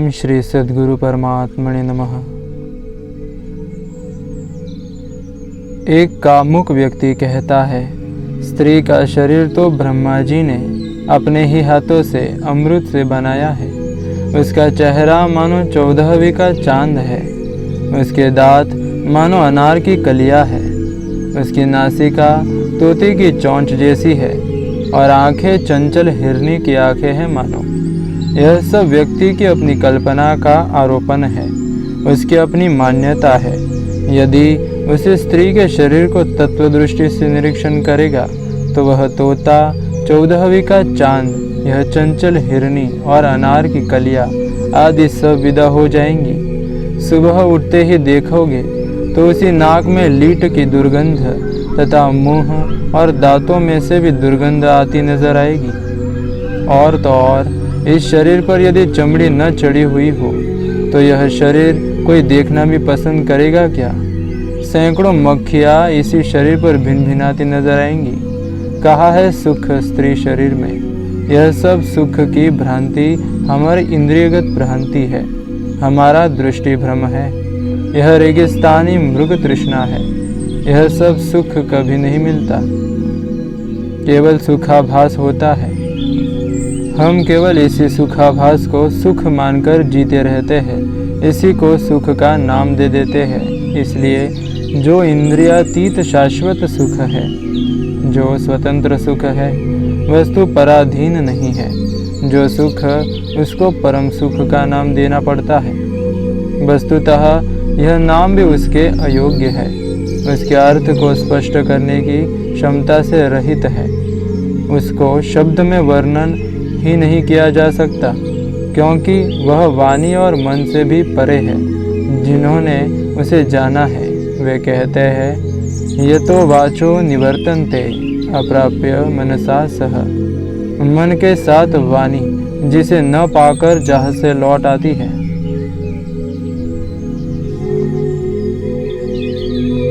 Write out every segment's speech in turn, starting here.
ओम श्री सद्गुरु परमात्मने नमः। एक कामुक व्यक्ति कहता है, स्त्री का शरीर तो ब्रह्मा जी ने अपने ही हाथों से अमृत से बनाया है। उसका चेहरा मानो 14वीं का चांद है। उसके दांत मानो अनार की कलियां है। उसकी नासिका तोते की चोंच जैसी है और आंखें चंचल हिरनी की आंखें हैं मानो। यह सब व्यक्ति की अपनी कल्पना का आरोपण है, उसकी अपनी मान्यता है। यदि उस स्त्री के शरीर को तत्व दृष्टि से निरीक्षण करेगा तो वह तोता, 14वीं का चांद, यह चंचल हिरनी और अनार की कलियां आदि सब विदा हो जाएंगी। सुबह उठते ही देखोगे तो उसी नाक में लीट की दुर्गंध तथा मुंह और दांतों में से भी दुर्गंध आती नजर आएगी। और तो और इस शरीर पर यदि चमड़ी न चढ़ी हुई हो तो यह शरीर कोई देखना भी पसंद करेगा क्या? सैकड़ों मक्खियाँ इसी शरीर पर भिन भिनाती नजर आएंगी। कहा है सुख स्त्री शरीर में। यह सब सुख की भ्रांति हमारी इंद्रियगत भ्रांति है, हमारा दृष्टि भ्रम है। यह रेगिस्तानी मृग तृष्णा है। यह सब सुख कभी नहीं मिलता, केवल सुखाभास होता है। हम केवल इसी सुखाभास को सुख मानकर जीते रहते हैं, इसी को सुख का नाम दे देते हैं। इसलिए जो इंद्रियातीत शाश्वत सुख है, जो स्वतंत्र सुख है, वस्तु पराधीन नहीं है, जो सुख उसको परम सुख का नाम देना पड़ता है। वस्तुतः यह नाम भी उसके अयोग्य है, उसके अर्थ को स्पष्ट करने की क्षमता से रहित है। उसको शब्द में वर्णन ही नहीं किया जा सकता, क्योंकि वह वाणी और मन से भी परे है। जिन्होंने उसे जाना है वे कहते हैं, ये तो वाचो निवर्तन्ते अप्राप्य मनसा सह। मन के साथ वाणी जिसे न पाकर जहां से लौट आती है।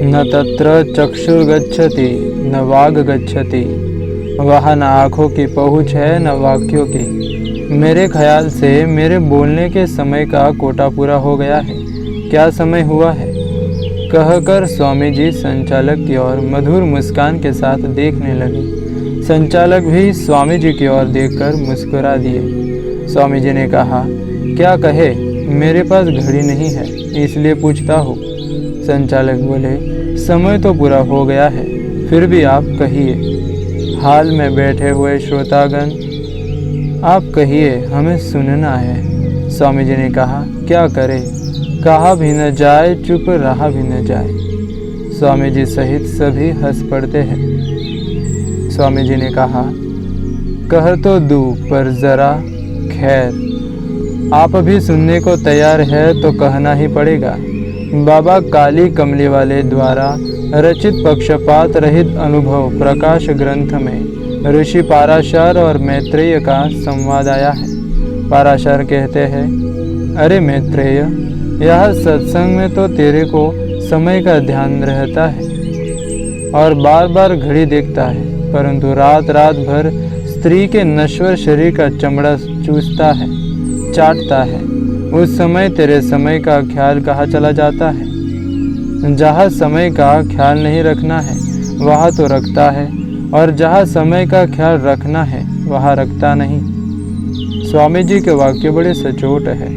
न तत्र चक्षुर्गच्छति न वाग गच्छति। वहाँ न आँखों की पहुँच है न वाक्यों की। मेरे ख्याल से मेरे बोलने के समय का कोटा पूरा हो गया है। क्या समय हुआ है? कहकर स्वामी जी संचालक की ओर मधुर मुस्कान के साथ देखने लगे। संचालक भी स्वामी जी की ओर देखकर मुस्कुरा दिए। स्वामी जी ने कहा, क्या कहे, मेरे पास घड़ी नहीं है इसलिए पूछता हूँ। संचालक बोले, समय तो पूरा हो गया है, फिर भी आप कहिए। हाल में बैठे हुए श्रोतागण, आप कहिए, हमें सुनना है। स्वामी जी ने कहा, क्या करें, कहा भी न जाए, चुप रहा भी न जाए। स्वामी जी सहित सभी हंस पड़ते हैं। स्वामी जी ने कहा, कह तो दूँ पर जरा खैर, आप भी सुनने को तैयार है तो कहना ही पड़ेगा। बाबा काली कमली वाले द्वारा रचित पक्षपात रहित अनुभव प्रकाश ग्रंथ में ऋषि पाराशर और मैत्रेय का संवाद आया है। पाराशर कहते हैं, अरे मैत्रेय, यह सत्संग में तो तेरे को समय का ध्यान रहता है और बार बार घड़ी देखता है, परंतु रात रात भर स्त्री के नश्वर शरीर का चमड़ा चूसता है, चाटता है। उस समय तेरे समय का ख्याल कहाँ चला जाता है? जहाँ समय का ख्याल नहीं रखना है वहाँ तो रखता है, और जहाँ समय का ख्याल रखना है वहाँ रखता नहीं। स्वामी जी के वाक्य बड़े सचोट है।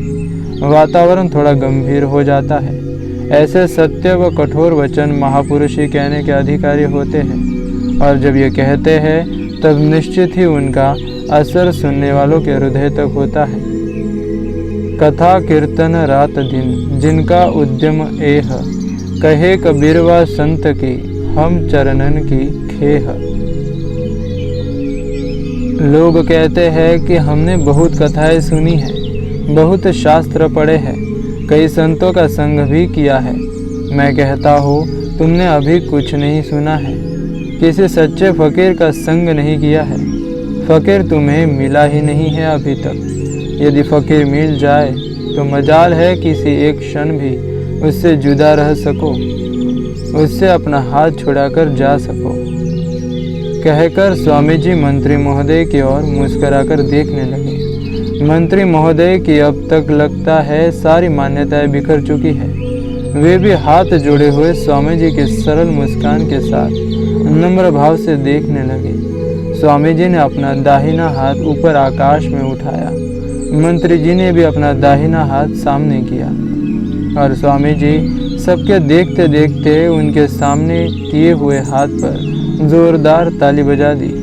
वातावरण थोड़ा गंभीर हो जाता है। ऐसे सत्य व कठोर वचन महापुरुष ही कहने के अधिकारी होते हैं, और जब ये कहते हैं तब निश्चित ही उनका असर सुनने वालों के हृदय तक होता है। कथा कीर्तन रात दिन जिनका उद्यम एह, कहे कबीरवा संत की हम चरणन की खेह। लोग कहते हैं कि हमने बहुत कथाएं सुनी हैं, बहुत शास्त्र पढ़े हैं, कई संतों का संग भी किया है। मैं कहता हूँ, तुमने अभी कुछ नहीं सुना है, किसी सच्चे फकीर का संग नहीं किया है। फकीर तुम्हें मिला ही नहीं है अभी तक। यदि फकीर मिल जाए तो मजाल है किसी एक क्षण भी उससे जुदा रह सको, उससे अपना हाथ छुड़ाकर जा सको। कहकर स्वामी जी मंत्री महोदय की ओर मुस्कुराकर देखने लगे। मंत्री महोदय की अब तक लगता है सारी मान्यताएं बिखर चुकी है। वे भी हाथ जोड़े हुए स्वामी जी के सरल मुस्कान के साथ नम्र भाव से देखने लगे। स्वामी जी ने अपना दाहिना हाथ ऊपर आकाश में उठाया। मंत्री जी ने भी अपना दाहिना हाथ सामने किया और स्वामी जी सबके देखते देखते उनके सामने किए हुए हाथ पर जोरदार ताली बजा दी।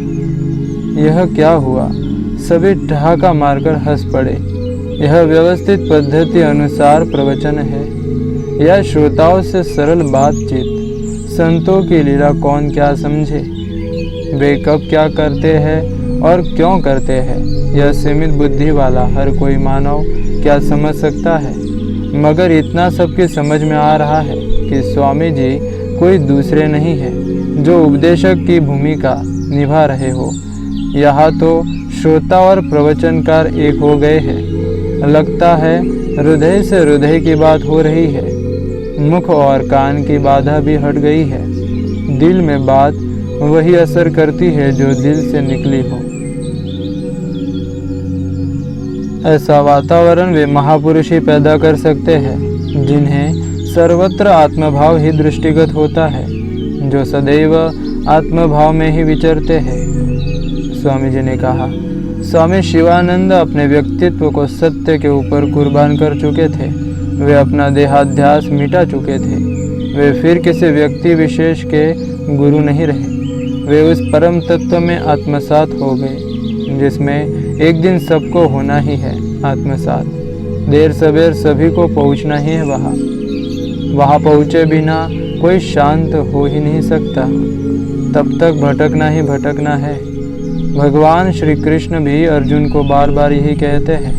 यह क्या हुआ? सभी ठहाका मारकर हंस पड़े। यह व्यवस्थित पद्धति अनुसार प्रवचन है या श्रोताओं से सरल बातचीत? संतों की लीला कौन क्या समझे? वे कब क्या करते हैं और क्यों करते हैं, यह सीमित बुद्धि वाला हर कोई मानव क्या समझ सकता है? मगर इतना सबकी समझ में आ रहा है कि स्वामी जी कोई दूसरे नहीं है जो उपदेशक की भूमिका निभा रहे हो। यहाँ तो श्रोता और प्रवचनकार एक हो गए हैं। लगता है हृदय से हृदय की बात हो रही है। मुख और कान की बाधा भी हट गई है। दिल में बात वही असर करती है जो दिल से निकली हो। ऐसा वातावरण वे महापुरुष ही पैदा कर सकते हैं जिन्हें सर्वत्र आत्मभाव ही दृष्टिगत होता है, जो सदैव आत्मभाव में ही विचरते हैं। स्वामी जी ने कहा, स्वामी शिवानंद अपने व्यक्तित्व को सत्य के ऊपर कुर्बान कर चुके थे। वे अपना देहाध्यास मिटा चुके थे। वे फिर किसी व्यक्ति विशेष के गुरु नहीं रहे। वे उस परम तत्व में आत्मसात हो गए जिसमें एक दिन सबको होना ही है आत्मसात। देर सवेर सभी को पहुंचना ही है वहाँ पहुँचे बिना कोई शांत हो ही नहीं सकता। तब तक भटकना ही भटकना है। भगवान श्री कृष्ण भी अर्जुन को बार बार यही कहते हैं,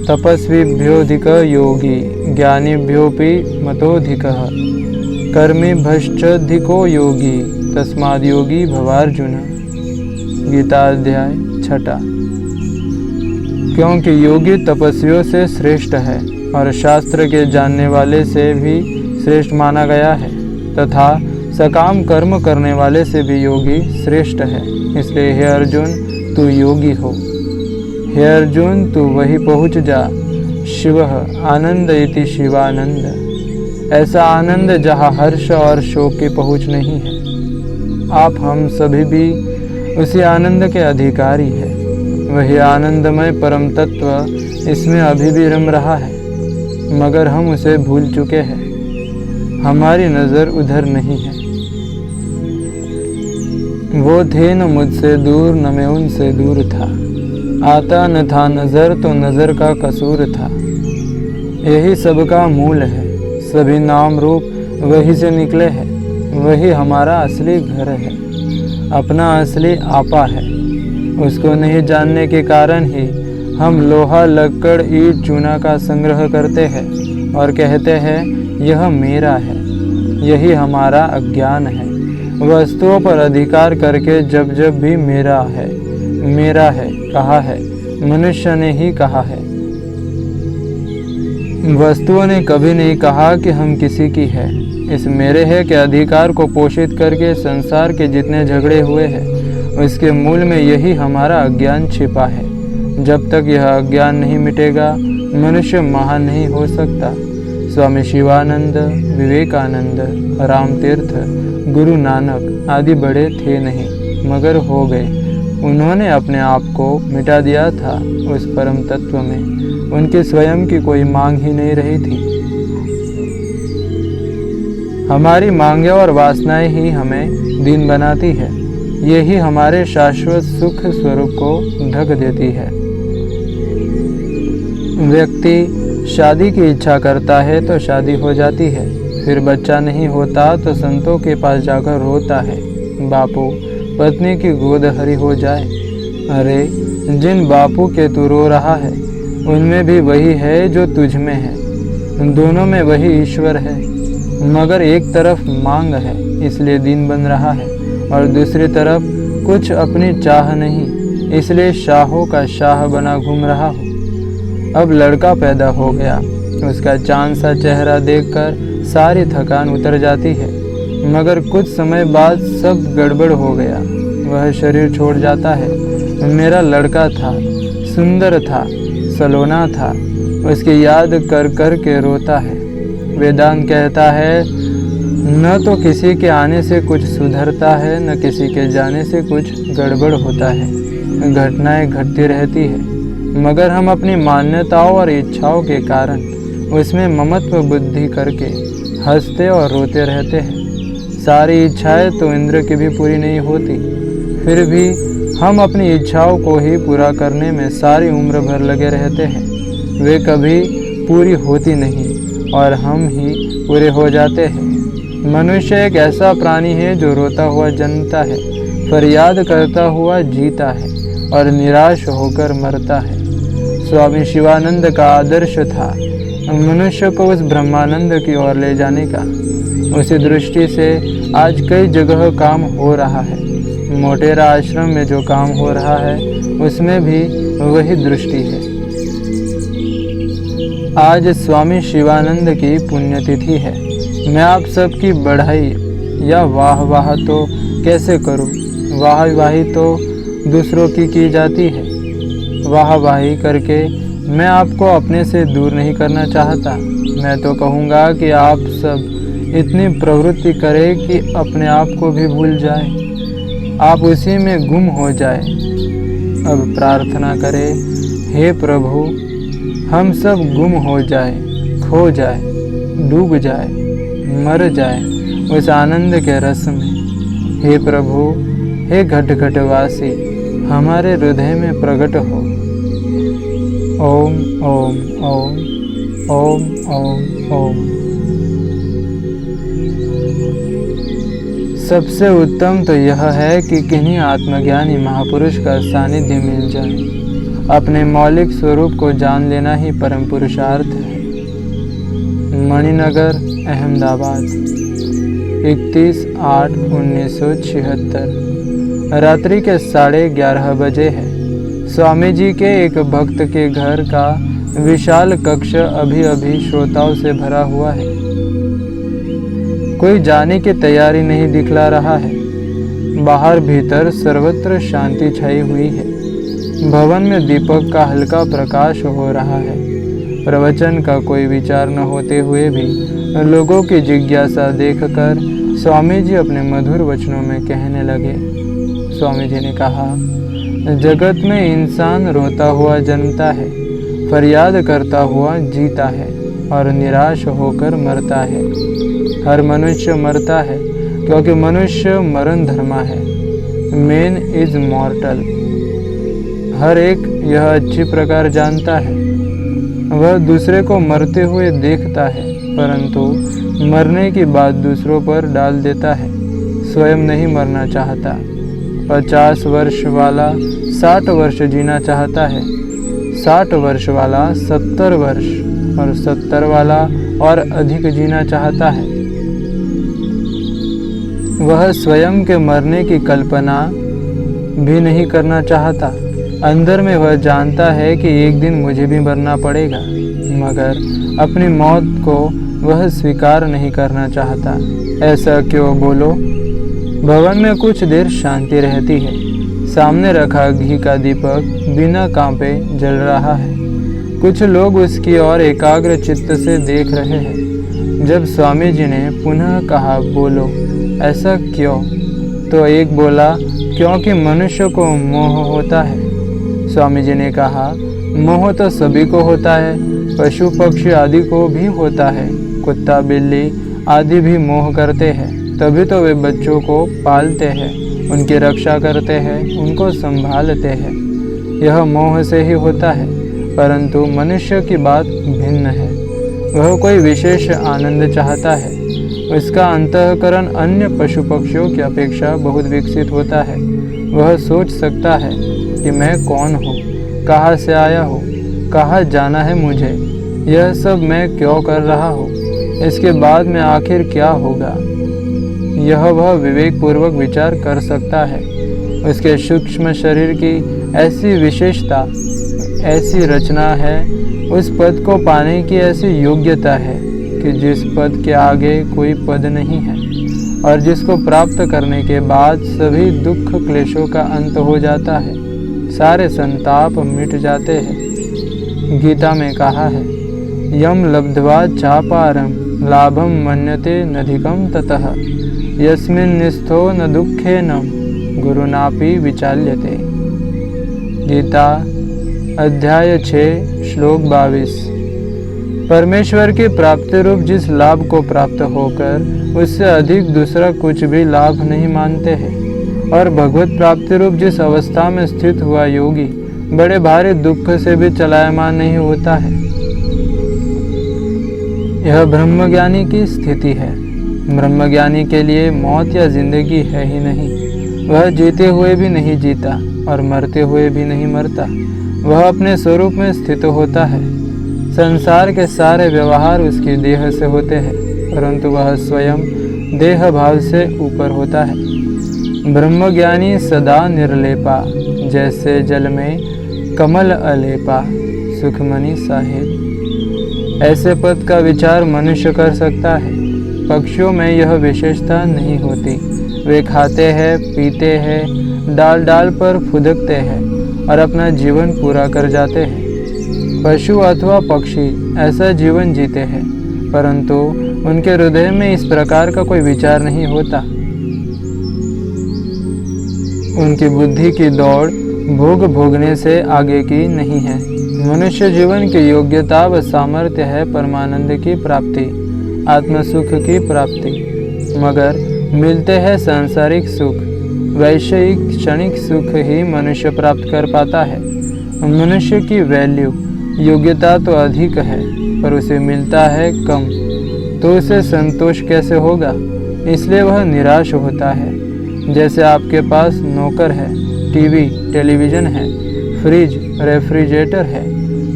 तपस्वीभ्योऽधिक योगी ज्ञानीभ्योऽपि मतोऽधिकः कर्मिभ्यश्चाधिको योगी तस्माद् योगी भवार्जुन। गीता अध्याय 6। क्योंकि योगी तपस्वियों से श्रेष्ठ है और शास्त्र के जानने वाले से भी श्रेष्ठ माना गया है, तथा सकाम कर्म करने वाले से भी योगी श्रेष्ठ है। इसलिए हे अर्जुन, तू योगी हो। हे अर्जुन, तू वही पहुँच जा। शिवः आनंद इति शिवानंद। ऐसा आनंद जहाँ हर्ष और शोक की पहुँच नहीं है। आप हम सभी भी उसी आनंद के अधिकारी हैं। वही आनंदमय परम तत्व इसमें अभी भी रम रहा है, मगर हम उसे भूल चुके हैं। हमारी नज़र उधर नहीं है। वो थे न मुझसे दूर, न मैं उनसे दूर था। आता न था नज़र तो नज़र का कसूर था। यही सबका मूल है। सभी नाम रूप वही से निकले हैं। वही हमारा असली घर है, अपना असली आपा है। उसको नहीं जानने के कारण ही हम लोहा, लक्कड़, ईंट, चूना का संग्रह करते हैं और कहते हैं यह मेरा है। यही हमारा अज्ञान है। वस्तुओं पर अधिकार करके जब जब भी मेरा है कहा है, मनुष्य ने ही कहा है। वस्तुओं ने कभी नहीं कहा कि हम किसी की है। इस मेरे है के अधिकार को पोषित करके संसार के जितने झगड़े हुए हैं, उसके मूल में यही हमारा अज्ञान छिपा है। जब तक यह अज्ञान नहीं मिटेगा, मनुष्य महान नहीं हो सकता। स्वामी शिवानंद, विवेकानंद, रामतीर्थ, गुरु नानक आदि बड़े थे नहीं, मगर हो गए। उन्होंने अपने आप को मिटा दिया था उस परम तत्व में। उनके स्वयं की कोई मांग ही नहीं रही थी। हमारी मांगें और वासनाएं ही हमें दीन बनाती है। यही हमारे शाश्वत सुख स्वरूप को ढक देती है। व्यक्ति शादी की इच्छा करता है तो शादी हो जाती है, फिर बच्चा नहीं होता तो संतों के पास जाकर रोता है, बापू पत्नी की गोद हरी हो जाए। अरे, जिन बापू के तू रो रहा है उनमें भी वही है जो तुझ में है। दोनों में वही ईश्वर है, मगर एक तरफ मांग है इसलिए दीन बन रहा है, और दूसरी तरफ कुछ अपनी चाह नहीं, इसलिए शाहों का शाह बना घूम रहा हो। अब लड़का पैदा हो गया, उसका चांद सा चेहरा देखकर सारी थकान उतर जाती है, मगर कुछ समय बाद सब गड़बड़ हो गया, वह शरीर छोड़ जाता है। मेरा लड़का था, सुंदर था, सलोना था, उसकी याद कर कर के रोता है। वेदांत कहता है, न तो किसी के आने से कुछ सुधरता है, न किसी के जाने से कुछ गड़बड़ होता है। घटनाएं घटती रहती है, मगर हम अपनी मान्यताओं और इच्छाओं के कारण उसमें ममत्व बुद्धि करके हंसते और रोते रहते हैं। सारी इच्छाएं तो इंद्र की भी पूरी नहीं होती, फिर भी हम अपनी इच्छाओं को ही पूरा करने में सारी उम्र भर लगे रहते हैं। वे कभी पूरी होती नहीं और हम ही पूरे हो जाते हैं। मनुष्य एक ऐसा प्राणी है जो रोता हुआ जन्मता है, फरियाद करता हुआ जीता है और निराश होकर मरता है। स्वामी शिवानंद का आदर्श था मनुष्य को उस ब्रह्मानंद की ओर ले जाने का। उसी दृष्टि से आज कई जगह काम हो रहा है। मोटेरा आश्रम में जो काम हो रहा है उसमें भी वही दृष्टि है। आज स्वामी शिवानंद की पुण्यतिथि है। मैं आप सबकी बढ़ाई या वाह वाह तो कैसे करूं? वाह वाही तो दूसरों की जाती है। वाह वाही करके मैं आपको अपने से दूर नहीं करना चाहता। मैं तो कहूँगा कि आप सब इतनी प्रवृत्ति करें कि अपने आप को भी भूल जाए, आप उसी में गुम हो जाए। अब प्रार्थना करें, हे प्रभु, हम सब गुम हो जाए, खो जाए, डूब जाए, मर जाए उस आनंद के रस में। हे प्रभु, हे घट घटवासी, हमारे हृदय में प्रकट हो। ओम ओम ओम ओम ओम ओम। सबसे उत्तम तो यह है कि किन्हीं आत्मज्ञानी महापुरुष का सानिध्य मिल जाए। अपने मौलिक स्वरूप को जान लेना ही परम पुरुषार्थ है। मणिनगर, अहमदाबाद, 31/8/1976। रात्रि के 11:30 बजे है। स्वामी जी के एक भक्त के घर का विशाल कक्ष अभी अभी श्रोताओं से भरा हुआ है। कोई जाने की तैयारी नहीं दिखला रहा है। बाहर भीतर सर्वत्र शांति छाई हुई है। भवन में दीपक का हल्का प्रकाश हो रहा है। प्रवचन का कोई विचार न होते हुए भी लोगों की जिज्ञासा देखकर स्वामी जी अपने मधुर वचनों में कहने लगे। स्वामी जी ने कहा, जगत में इंसान रोता हुआ जन्मता है, फरियाद करता हुआ जीता है और निराश होकर मरता है। हर मनुष्य मरता है क्योंकि मनुष्य मरण धर्मा है। Man is मॉर्टल। हर एक यह अच्छी प्रकार जानता है। वह दूसरे को मरते हुए देखता है, परंतु मरने की बात दूसरों पर डाल देता है। स्वयं नहीं मरना चाहता। 50 वर्ष वाला 60 वर्ष जीना चाहता है, 60 वर्ष वाला 70 वर्ष और 70 वाला और अधिक जीना चाहता है। वह स्वयं के मरने की कल्पना भी नहीं करना चाहता। अंदर में वह जानता है कि एक दिन मुझे भी मरना पड़ेगा, मगर अपनी मौत को वह स्वीकार नहीं करना चाहता। ऐसा क्यों बोलो? भवन में कुछ देर शांति रहती है। सामने रखा घी का दीपक बिना कांपे जल रहा है। कुछ लोग उसकी ओर एकाग्र चित्त से देख रहे हैं। जब स्वामी जी ने पुनः कहा, बोलो, ऐसा क्यों? तो एक बोला, क्योंकि मनुष्य को मोह होता है। स्वामी जी ने कहा, मोह तो सभी को होता है, पशु पक्षी आदि को भी होता है। कुत्ता बिल्ली आदि भी मोह करते हैं, तभी तो वे बच्चों को पालते हैं, उनकी रक्षा करते हैं, उनको संभालते हैं। यह मोह से ही होता है। परंतु मनुष्य की बात भिन्न है। वह कोई विशेष आनंद चाहता है। उसका अंतःकरण अन्य पशु पक्षियों की अपेक्षा बहुत विकसित होता है। वह सोच सकता है कि मैं कौन हूँ, कहाँ से आया हूँ, कहाँ जाना है मुझे, यह सब मैं क्यों कर रहा हूँ, इसके बाद में आखिर क्या होगा। यह वह विवेक पूर्वक विचार कर सकता है। उसके सूक्ष्म शरीर की ऐसी विशेषता, ऐसी रचना है, उस पद को पाने की ऐसी योग्यता है कि जिस पद के आगे कोई पद नहीं है और जिसको प्राप्त करने के बाद सभी दुख क्लेशों का अंत हो जाता है। सारे संताप मिट जाते हैं। गीता में कहा है, यम लब्ध्वा चापारम लाभम मन्यते नधिकम ततः यस्मिन् निस्थो न दुःखेन गुरुनापि विचाल्यते। गीता अध्याय 6 श्लोक 22। परमेश्वर की प्राप्ति रूप जिस लाभ को प्राप्त होकर उससे अधिक दूसरा कुछ भी लाभ नहीं मानते हैं, और भगवत प्राप्ति रूप जिस अवस्था में स्थित हुआ योगी बड़े भारी दुख से भी चलायमान नहीं होता है। यह ब्रह्मज्ञानी की स्थिति है। ब्रह्मज्ञानी के लिए मौत या जिंदगी है ही नहीं। वह जीते हुए भी नहीं जीता और मरते हुए भी नहीं मरता। वह अपने स्वरूप में स्थित होता है। संसार के सारे व्यवहार उसकी देह से होते हैं, परंतु वह स्वयं देह भाव से ऊपर होता है। ब्रह्मज्ञानी सदा निर्लेपा, जैसे जल में कमल अलेपा, सुखमणि साहिब। ऐसे पद का विचार मनुष्य कर सकता है। पक्षियों में यह विशेषता नहीं होती। वे खाते हैं, पीते हैं, डाल डाल पर फुदकते हैं और अपना जीवन पूरा कर जाते हैं। पशु अथवा पक्षी ऐसा जीवन जीते हैं, परंतु उनके हृदय में इस प्रकार का कोई विचार नहीं होता। उनकी बुद्धि की दौड़ भोग भोगने से आगे की नहीं है। मनुष्य जीवन की योग्यता व सामर्थ्य है परमानंद की प्राप्ति, आत्मसुख की प्राप्ति। मगर मिलते हैं सांसारिक सुख, वैषयिक क्षणिक सुख ही मनुष्य प्राप्त कर पाता है। मनुष्य की वैल्यू योग्यता तो अधिक है, पर उसे मिलता है कम, तो उसे संतोष कैसे होगा? इसलिए वह निराश होता है। जैसे आपके पास नौकर है, टीवी टेलीविज़न है, फ्रिज रेफ्रिजरेटर है,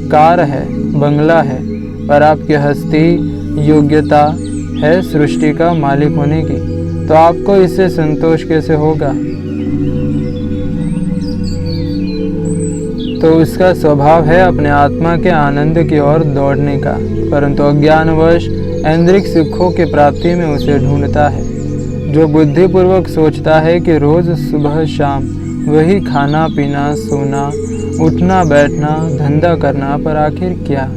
कार है, बंगला है, और आपकी हस्ती योग्यता है सृष्टि का मालिक होने की, तो आपको इससे संतोष कैसे होगा? तो उसका स्वभाव है अपने आत्मा के आनंद की ओर दौड़ने का, परंतु अज्ञानवश ऐन्द्रिक सुखों की प्राप्ति में उसे ढूंढता है। जो बुद्धिपूर्वक सोचता है कि रोज सुबह शाम वही खाना पीना, सोना, उठना बैठना, धंधा करना, पर आखिर क्या?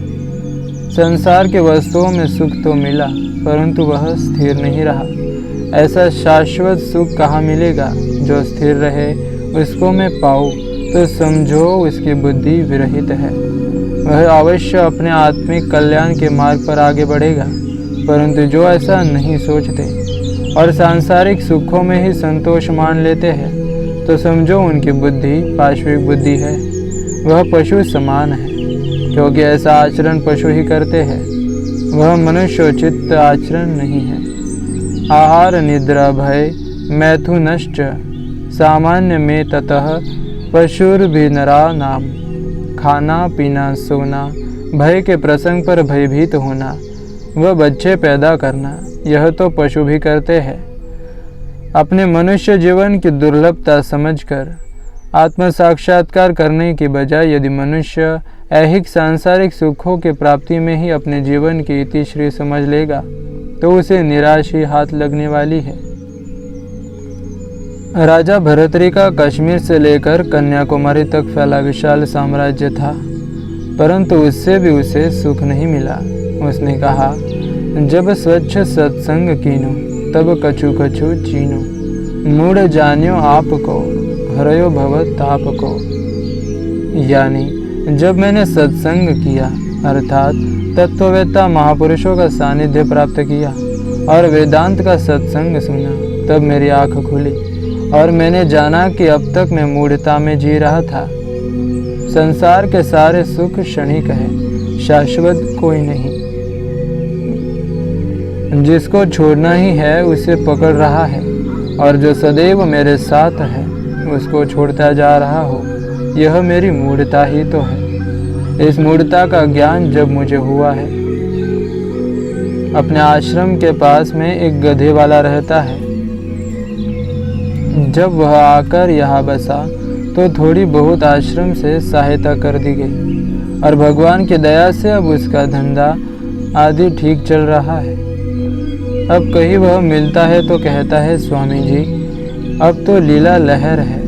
संसार के वस्तुओं में सुख तो मिला, परंतु वह स्थिर नहीं रहा। ऐसा शाश्वत सुख कहाँ मिलेगा? जो स्थिर रहे उसको मैं पाऊँ तो समझो उसकी बुद्धि विरहित है। वह अवश्य अपने आत्मिक कल्याण के मार्ग पर आगे बढ़ेगा, परंतु जो ऐसा नहीं सोचते और सांसारिक सुखों में ही संतोष मान लेते हैं, तो समझो उनकी बुद्धि पाश्विक बुद्धि है। वह पशु समान है, क्योंकि ऐसा आचरण पशु ही करते हैं। वह मनुष्योचित आचरण नहीं है। आहार निद्रा भय मैथुनश्च सामान्य में ततः पशुर्भिनरा नाम। खाना पीना, सोना, भय के प्रसंग पर भयभीत होना, वह बच्चे पैदा करना, यह तो पशु भी करते हैं। अपने मनुष्य जीवन की दुर्लभता समझकर आत्म साक्षात्कार करने की बजाय यदि मनुष्य ऐहिक सांसारिक सुखों की प्राप्ति में ही अपने जीवन की इतिश्री समझ लेगा, तो उसे निराश ही हाथ लगने वाली है। राजा भर्तृहरि का कश्मीर से लेकर कन्याकुमारी तक फैला विशाल साम्राज्य था, परंतु उससे भी उसे सुख नहीं मिला। उसने कहा, जब स्वच्छ सत्संग कीनो तब कछु कछु चीनो, मूढ़ जान्यो आपको हरयो भव ताप को। यानी जब मैंने सत्संग किया अर्थात तत्ववेत्ता महापुरुषों का सानिध्य प्राप्त किया और वेदांत का सत्संग सुना, तब मेरी आँख खुली और मैंने जाना कि अब तक मैं मूढ़ता में जी रहा था। संसार के सारे सुख क्षणिक है, शाश्वत कोई नहीं। जिसको छोड़ना ही है उसे पकड़ रहा है, और जो सदैव मेरे साथ है उसको छोड़ता जा रहा हो, यह मेरी मूढ़ता ही तो है। इस मूढ़ता का ज्ञान जब मुझे हुआ है। अपने आश्रम के पास में एक गधे वाला रहता है। जब वह आकर यहाँ बसा तो थोड़ी बहुत आश्रम से सहायता कर दी गई, और भगवान की दया से अब उसका धंधा आदि ठीक चल रहा है। अब कहीं वह मिलता है तो कहता है, स्वामी जी अब तो लीला लहर है।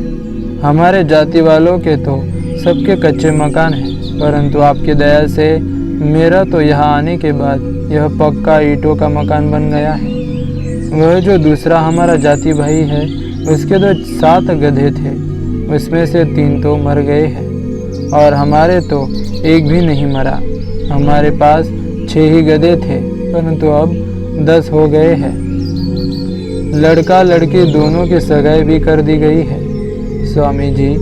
हमारे जाति वालों के तो सबके कच्चे मकान हैं, परंतु आपकी दया से मेरा तो यहाँ आने के बाद यह पक्का ईंटों का मकान बन गया है। वह जो दूसरा हमारा जाति भाई है, उसके तो 7 गधे थे, उसमें से 3 तो मर गए हैं और हमारे तो एक भी नहीं मरा। हमारे पास 6 ही गधे थे, परंतु अब 10 हो गए हैं। लड़का लड़की दोनों की सगाई भी कर दी गई है। स्वामी जी,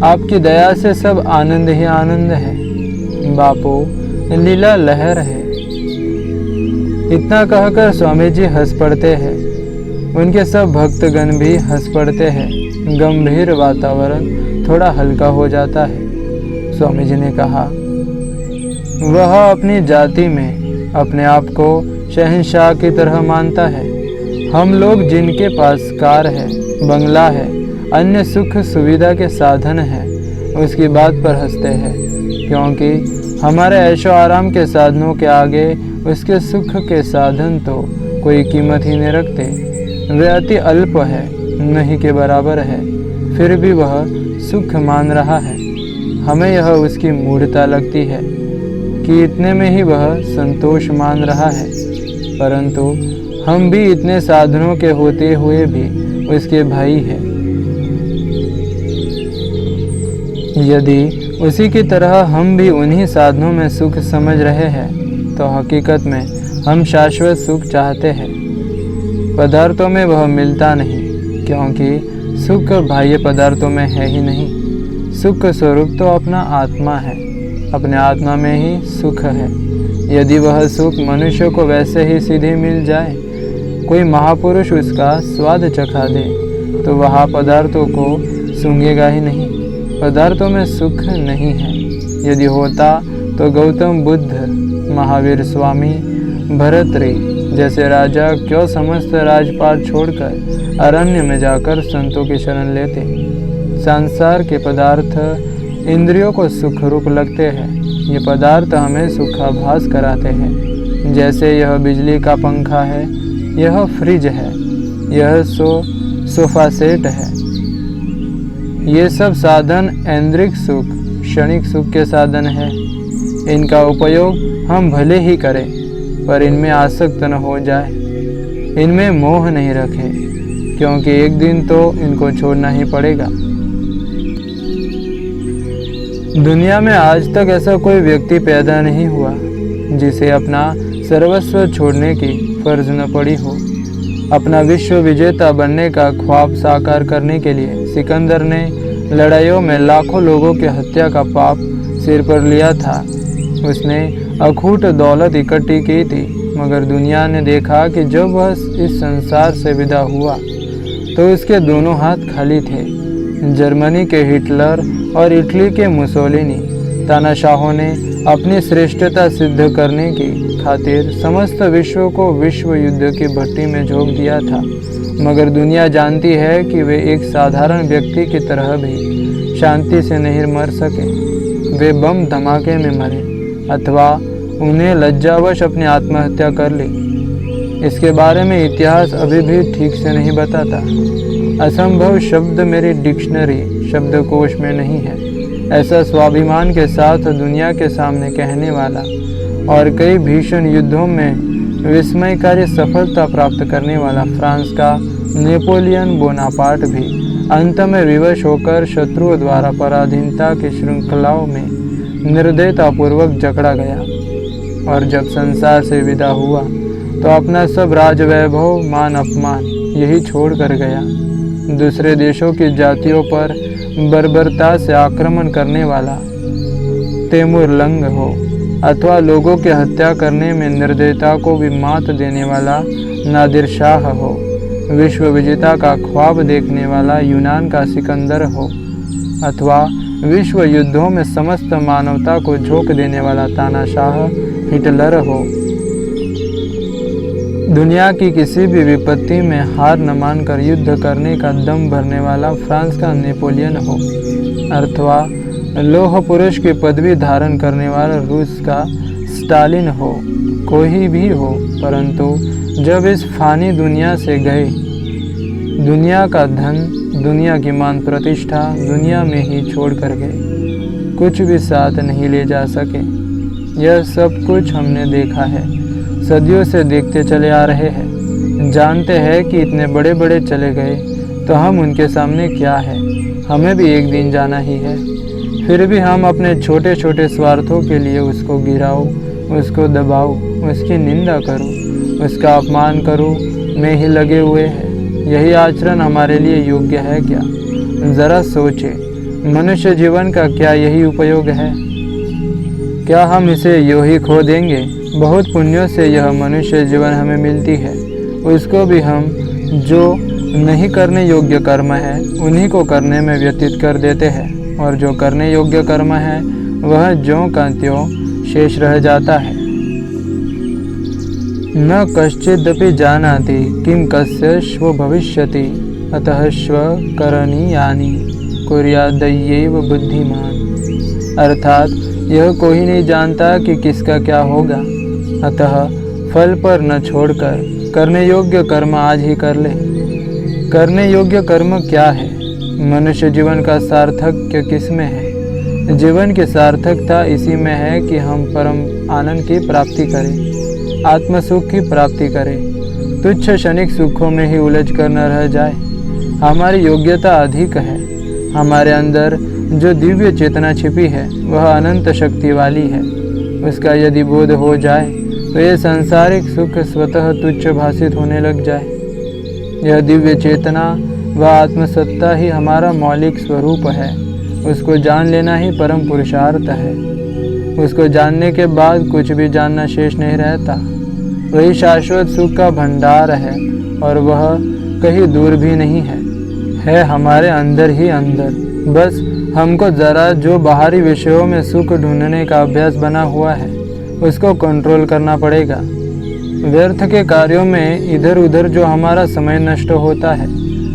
आपकी दया से सब आनंद ही आनंद है। बापू, लीला लहर है। इतना कहकर स्वामी जी हंस पड़ते हैं। उनके सब भक्तगण भी हंस पड़ते हैं। गंभीर वातावरण थोड़ा हल्का हो जाता है। स्वामी जी ने कहा, वह अपनी जाति में अपने आप को शहंशाह की तरह मानता है। हम लोग जिनके पास कार है, बंगला है, अन्य सुख सुविधा के साधन हैं, उसकी बात पर हंसते हैं, क्योंकि हमारे ऐशो आराम के साधनों के आगे उसके सुख के साधन तो कोई कीमत ही नहीं रखते। वे अति अल्प है, नहीं के बराबर है, फिर भी वह सुख मान रहा है। हमें यह उसकी मूढ़ता लगती है कि इतने में ही वह संतोष मान रहा है, परंतु हम भी इतने साधनों के होते हुए भी उसके भाई हैं। यदि उसी की तरह हम भी उन्हीं साधनों में सुख समझ रहे हैं, तो हकीकत में हम शाश्वत सुख चाहते हैं। पदार्थों में वह मिलता नहीं, क्योंकि सुख बाह्य पदार्थों में है ही नहीं। सुख स्वरूप तो अपना आत्मा है, अपने आत्मा में ही सुख है। यदि वह सुख मनुष्य को वैसे ही सीधे मिल जाए, कोई महापुरुष उसका स्वाद चखा दे, तो वह पदार्थों को सूंघेगा ही नहीं। पदार्थों में सुख नहीं है। यदि होता तो गौतम बुद्ध, महावीर स्वामी, भरतरी जैसे राजा क्यों समस्त राजपाट छोड़कर अरण्य में जाकर संतों की शरण लेते। संसार के पदार्थ इंद्रियों को सुख रूप लगते हैं। ये पदार्थ हमें सुखाभास कराते हैं। जैसे यह बिजली का पंखा है, यह फ्रिज है, यह सोफा सेट है। ये सब साधन ऐन्द्रिक सुख, क्षणिक सुख के साधन है। इनका उपयोग हम भले ही करें, पर इनमें आसक्त न हो जाए, इनमें मोह नहीं रखें, क्योंकि एक दिन तो इनको छोड़ना ही पड़ेगा। दुनिया में आज तक ऐसा कोई व्यक्ति पैदा नहीं हुआ जिसे अपना सर्वस्व छोड़ने की फर्ज न पड़ी हो। अपना विश्व विजेता बनने का ख्वाब साकार करने के लिए सिकंदर ने लड़ाइयों में लाखों लोगों की हत्या का पाप सिर पर लिया था। उसने अखूट दौलत इकट्ठी की थी, मगर दुनिया ने देखा कि जब वह इस संसार से विदा हुआ तो उसके दोनों हाथ खाली थे। जर्मनी के हिटलर और इटली के मुसोलिनी तानाशाहों ने अपनी श्रेष्ठता सिद्ध करने की खातिर समस्त विश्व को विश्व युद्ध की भट्टी में झोंक दिया था, मगर दुनिया जानती है कि वे एक साधारण व्यक्ति की तरह भी शांति से नहीं मर सके। वे बम धमाके में मरे अथवा उन्हें लज्जावश अपनी आत्महत्या कर ली। इसके बारे में इतिहास अभी भी ठीक से नहीं बताता। असंभव शब्द मेरी डिक्शनरी शब्दकोश में नहीं है। ऐसा स्वाभिमान के साथ दुनिया के सामने कहने वाला और कई भीषण युद्धों में विस्मयकारी सफलता प्राप्त करने वाला फ्रांस का नेपोलियन बोनापार्ट भी अंत में विवश होकर शत्रुओं द्वारा पराधीनता की श्रृंखलाओं में निर्दयतापूर्वक जकड़ा गया, और जब संसार से विदा हुआ तो अपना सब राजवैभव, मान अपमान यही छोड़ कर गया। दूसरे देशों की जातियों पर बर्बरता से आक्रमण करने वाला तैमूर लंग हो अथवा लोगों की हत्या करने में निर्दयता को भी मात देने वाला नादिर शाह हो, विश्व विजेता का ख्वाब देखने वाला यूनान का सिकंदर हो अथवा विश्व युद्धों में समस्त मानवता को झोंक देने वाला तानाशाह हिटलर हो। दुनिया की किसी भी विपत्ति में हार न मानकर युद्ध करने का दम भरने वाला फ्रांस का नेपोलियन हो अथवा लोह पुरुष की पदवी धारण करने वाला रूस का स्टालिन हो, कोई भी हो, परंतु जब इस फानी दुनिया से गए, दुनिया का धन, दुनिया की मान प्रतिष्ठा दुनिया में ही छोड़ कर गए। कुछ भी साथ नहीं ले जा सके। यह सब कुछ हमने देखा है, सदियों से देखते चले आ रहे हैं। जानते हैं कि इतने बड़े बड़े चले गए तो हम उनके सामने क्या है, हमें भी एक दिन जाना ही है। फिर भी हम अपने छोटे छोटे स्वार्थों के लिए उसको गिराओ, उसको दबाओ, उसकी निंदा करो, उसका अपमान करो में ही लगे हुए हैं। यही आचरण हमारे लिए योग्य है क्या? ज़रा सोचे, मनुष्य जीवन का क्या यही उपयोग है? क्या हम इसे यूं ही खो देंगे? बहुत पुण्यों से यह मनुष्य जीवन हमें मिलती है, उसको भी हम जो नहीं करने योग्य कर्म है उन्हीं को करने में व्यतीत कर देते हैं, और जो करने योग्य कर्म है वह ज्यों का त्यों शेष रह जाता है। न कश्चिदपि जानाति किं कस्य श्व भविष्यति, अतः श्व करणीयानि कुर्यादयैव बुद्धिमान। अर्थात यह कोई नहीं जानता कि किसका क्या होगा, अतः फल पर न छोड़कर करने योग्य कर्म आज ही कर ले। करने योग्य कर्म क्या है? मनुष्य जीवन का सार्थक्य किसमें है? जीवन की सार्थकता इसी में है कि हम परम आनंद की प्राप्ति करें, आत्म सुख की प्राप्ति करें, तुच्छ क्षणिक सुखों में ही उलझ कर न रह जाए। हमारी योग्यता अधिक है। हमारे अंदर जो दिव्य चेतना छिपी है वह अनंत शक्ति वाली है। उसका यदि बोध हो जाए तो ये सांसारिक सुख स्वतः तुच्छ भाषित होने लग जाए। यह दिव्य चेतना व आत्मसत्ता ही हमारा मौलिक स्वरूप है। उसको जान लेना ही परम पुरुषार्थ है। उसको जानने के बाद कुछ भी जानना शेष नहीं रहता। वही शाश्वत सुख का भंडार है और वह कहीं दूर भी नहीं है हमारे अंदर ही अंदर। बस हमको ज़रा जो बाहरी विषयों में सुख ढूंढने का अभ्यास बना हुआ है उसको कंट्रोल करना पड़ेगा। व्यर्थ के कार्यों में इधर उधर जो हमारा समय नष्ट होता है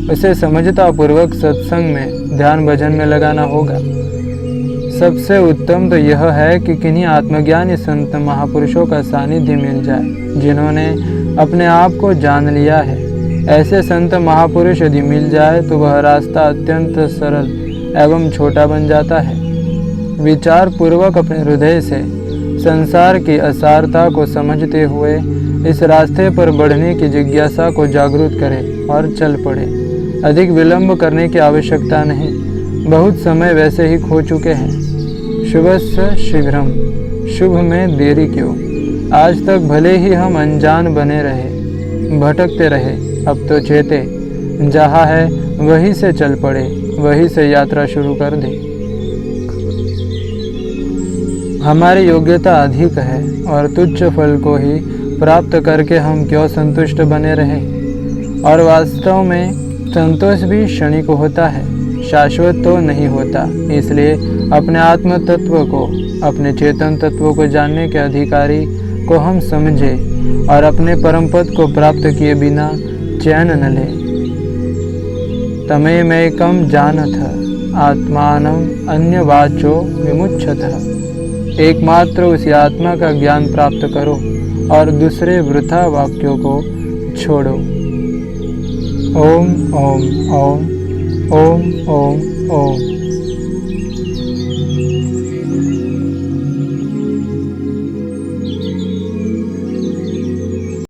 उसे समझतापूर्वक सत्संग में, ध्यान भजन में लगाना होगा। सबसे उत्तम तो यह है कि किन्हीं आत्मज्ञानी संत महापुरुषों का सानिध्य मिल जाए जिन्होंने अपने आप को जान लिया है। ऐसे संत महापुरुष यदि मिल जाए तो वह रास्ता अत्यंत सरल एवं छोटा बन जाता है। विचार पूर्वक अपने हृदय से संसार की असारता को समझते हुए इस रास्ते पर बढ़ने की जिज्ञासा को जागृत करें और चल पड़े। अधिक विलंब करने की आवश्यकता नहीं, बहुत समय वैसे ही खो चुके हैं। शुभस्य शीघ्रम, शुभ में देरी क्यों। आज तक भले ही हम अनजान बने रहे, भटकते रहे, अब तो चेते, जहाँ है वहीं से चल पड़े, वहीं से यात्रा शुरू कर दे। हमारी योग्यता अधिक है और तुच्छ फल को ही प्राप्त करके हम क्यों संतुष्ट बने रहे। और वास्तव में संतोष भी क्षणिक होता है, शाश्वत तो नहीं होता। इसलिए अपने आत्म तत्व को, अपने चेतन तत्व को जानने के अधिकारी को हम समझे और अपने परम पद को प्राप्त किए बिना चैन न ले। तमेकं जानथ आत्मानं अन्यवाचो विमुच्यतः। एकमात्र उसी आत्मा का ज्ञान प्राप्त करो और दूसरे वृथा वाक्यों को छोड़ो। ओम ओम ओम ओम ओम ओम।